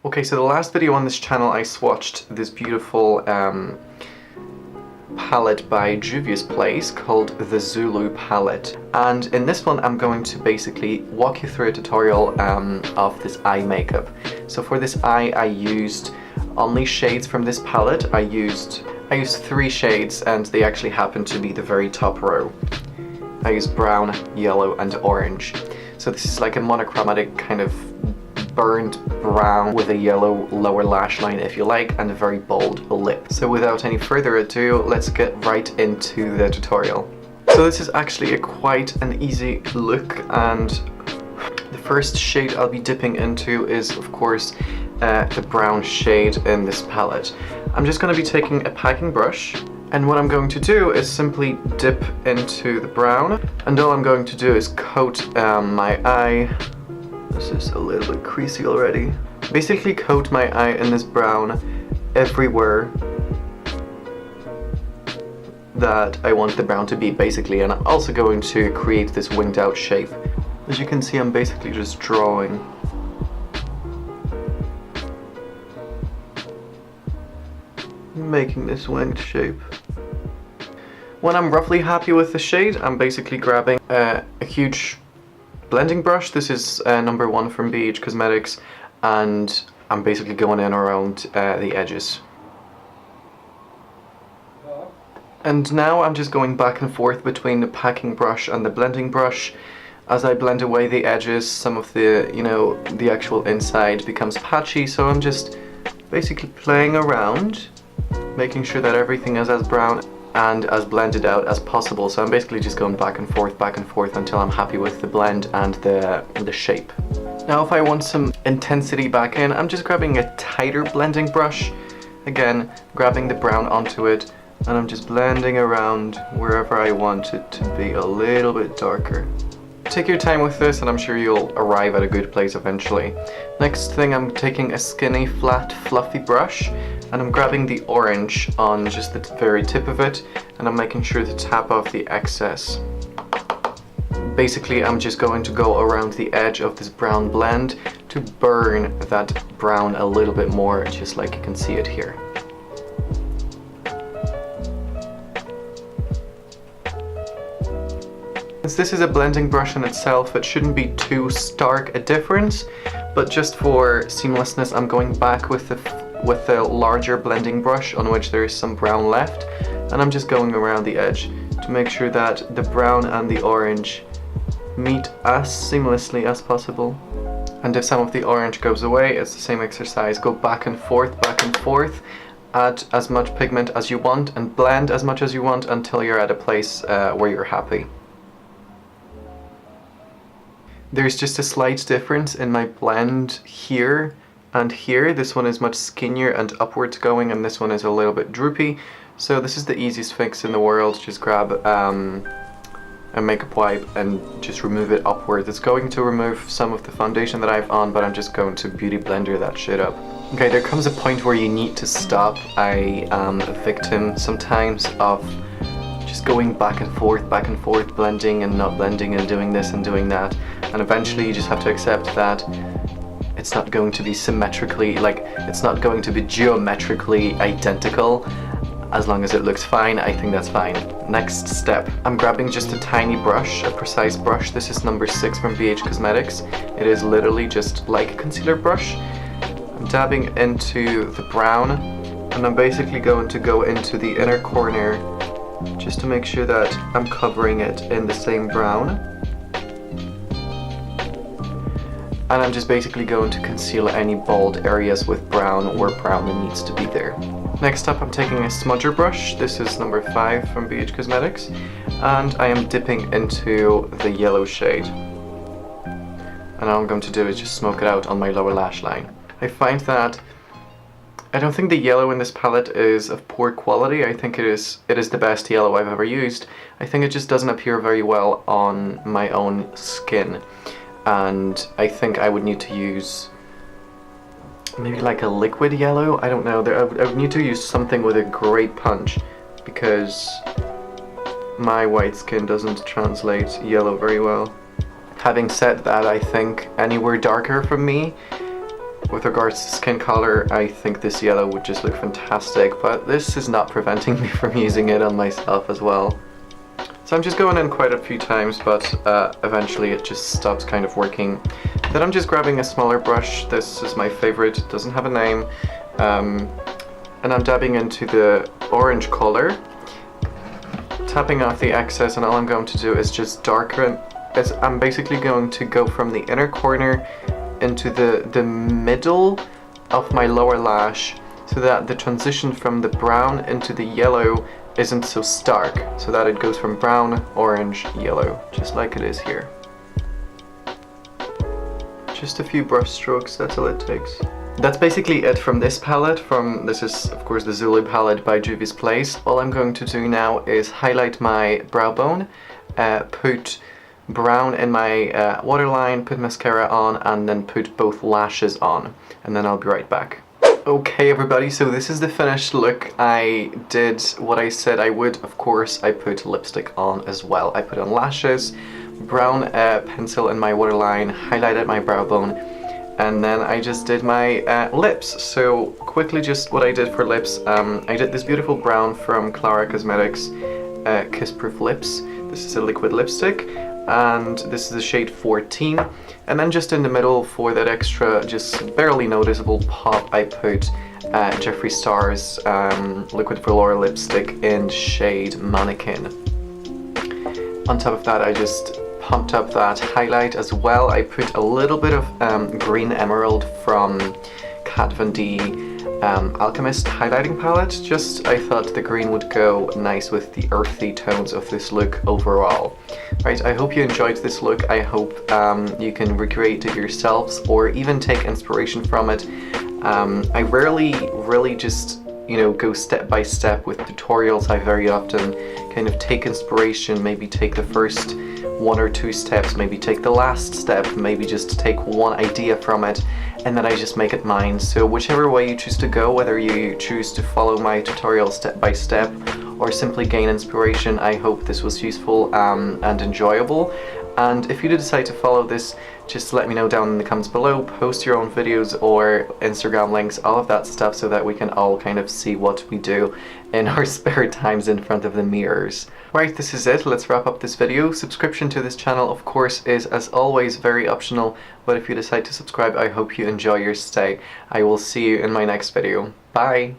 Okay, so the last video on this channel I swatched this beautiful palette by Juvia's place called the Zulu Palette, and in this one I'm going to basically walk you through a tutorial of this eye makeup. So for this eye I used only shades from this palette. I used 3 shades and they actually happen to be the very top row. I used brown, yellow and orange. So this is like a monochromatic kind of burnt brown with a yellow lower lash line if you like, and a very bold lip. So without any further ado, let's get right into the tutorial. So this is actually quite an easy look, and the first shade I'll be dipping into is of course the brown shade in this palette. I'm just going to be taking a packing brush, and what I'm going to do is simply dip into the brown, and all I'm going to do is coat my eye. This is a little bit creasy already. Basically coat my eye in this brown everywhere that I want the brown to be, basically, and I'm also going to create this winged out shape. As you can see, I'm basically just drawing. Making this winged shape. When I'm roughly happy with the shade, I'm basically grabbing a huge blending brush. This is number 1 from BH Cosmetics, and I'm basically going in around the edges. And now I'm just going back and forth between the packing brush and the blending brush. As I blend away the edges, some of the, the actual inside becomes patchy, so I'm just basically playing around, making sure that everything is as brown and as blended out as possible. So I'm basically just going back and forth until I'm happy with the blend and the shape. Now if I want some intensity back in, I'm just grabbing a tighter blending brush, again grabbing the brown onto it, and I'm just blending around wherever I want it to be a little bit darker. Take your time with this and I'm sure you'll arrive at a good place eventually. Next thing, I'm taking a skinny, flat, fluffy brush, and I'm grabbing the orange on just the very tip of it, and I'm making sure to tap off the excess. Basically, I'm just going to go around the edge of this brown blend to burn that brown a little bit more, just like you can see it here. Since this is a blending brush in itself, it shouldn't be too stark a difference, but just for seamlessness, I'm going back with the larger blending brush on which there is some brown left, and I'm just going around the edge to make sure that the brown and the orange meet as seamlessly as possible. And if some of the orange goes away, it's the same exercise. Go back and forth, add as much pigment as you want and blend as much as you want until you're at a place where you're happy. There's just a slight difference in my blend here and here. This one is much skinnier and upwards going, and this one is a little bit droopy. So this is the easiest fix in the world. Just grab a makeup wipe and just remove it upwards. It's going to remove some of the foundation that I have on, but I'm just going to beauty blender that shit up. Okay, there comes a point where you need to stop. I am a victim sometimes of just going back and forth, blending and not blending and doing this and doing that. And eventually you just have to accept that it's not going to be symmetrically, it's not going to be geometrically identical. As long as it looks fine, I think that's fine. Next step, I'm grabbing just a tiny brush, a precise brush. This is number 6 from BH Cosmetics. It is literally just like a concealer brush. I'm dabbing into the brown, and I'm basically going to go into the inner corner just to make sure that I'm covering it in the same brown. And I'm just basically going to conceal any bold areas with brown where brown needs to be there. Next up, I'm taking a smudger brush. This is number 5 from BH Cosmetics, and I am dipping into the yellow shade. And all I'm going to do is just smoke it out on my lower lash line. I find that I don't think the yellow in this palette is of poor quality. I think it is the best yellow I've ever used. I think it just doesn't appear very well on my own skin, and I think I would need to use maybe like a liquid yellow. I don't know. I would need to use something with a great punch, because my white skin doesn't translate yellow very well. Having said that, I think anywhere darker from me with regards to skin color, I think this yellow would just look fantastic, but this is not preventing me from using it on myself as well. So I'm just going in quite a few times, but eventually it just stops kind of working. Then I'm just grabbing a smaller brush. This is my favorite, it doesn't have a name. And I'm dabbing into the orange color, tapping off the excess, and all I'm going to do is just darken. I'm basically going to go from the inner corner into the middle of my lower lash, so that the transition from the brown into the yellow isn't so stark, so that it goes from brown, orange, yellow, just like it is here. Just a few brush strokes, that's all it takes. That's basically it from this palette. This is of course the Zulu Palette by Juvia's Place. All I'm going to do now is highlight my brow bone, put brown in my waterline, put mascara on, and then put both lashes on, and then I'll be right back. Okay everybody, so this is the finished look. I did what I said I would. Of course, I put lipstick on as well. I put on lashes, brown pencil in my waterline, highlighted my brow bone, and then I just did my lips. So quickly, just what I did for lips, I did this beautiful brown from Clara Cosmetics Kiss Proof Lips. This is a liquid lipstick, and this is the shade 14. And then just in the middle, for that extra, just barely noticeable pop, I put Jeffree Star's liquid velour lipstick in shade Mannequin. On top of that, I just pumped up that highlight as well. I put a little bit of green emerald from Kat Von D Alchemist highlighting palette. Just, I thought the green would go nice with the earthy tones of this look overall. Right, I hope you enjoyed this look. I hope you can recreate it yourselves or even take inspiration from it. I rarely really just, you know, go step by step with tutorials. I very often kind of take inspiration, maybe take the first 1 or 2 steps, maybe take the last step, maybe just take one idea from it, and then I just make it mine. So whichever way you choose to go, whether you choose to follow my tutorial step by step or simply gain inspiration, I hope this was useful and enjoyable. And if you do decide to follow this, just let me know down in the comments below, post your own videos or Instagram links, all of that stuff, so that we can all kind of see what we do in our spare times in front of the mirrors. Right, this is it. Let's wrap up this video. Subscription to this channel, of course, is as always very optional, but if you decide to subscribe, I hope you enjoy your stay. I will see you in my next video. Bye!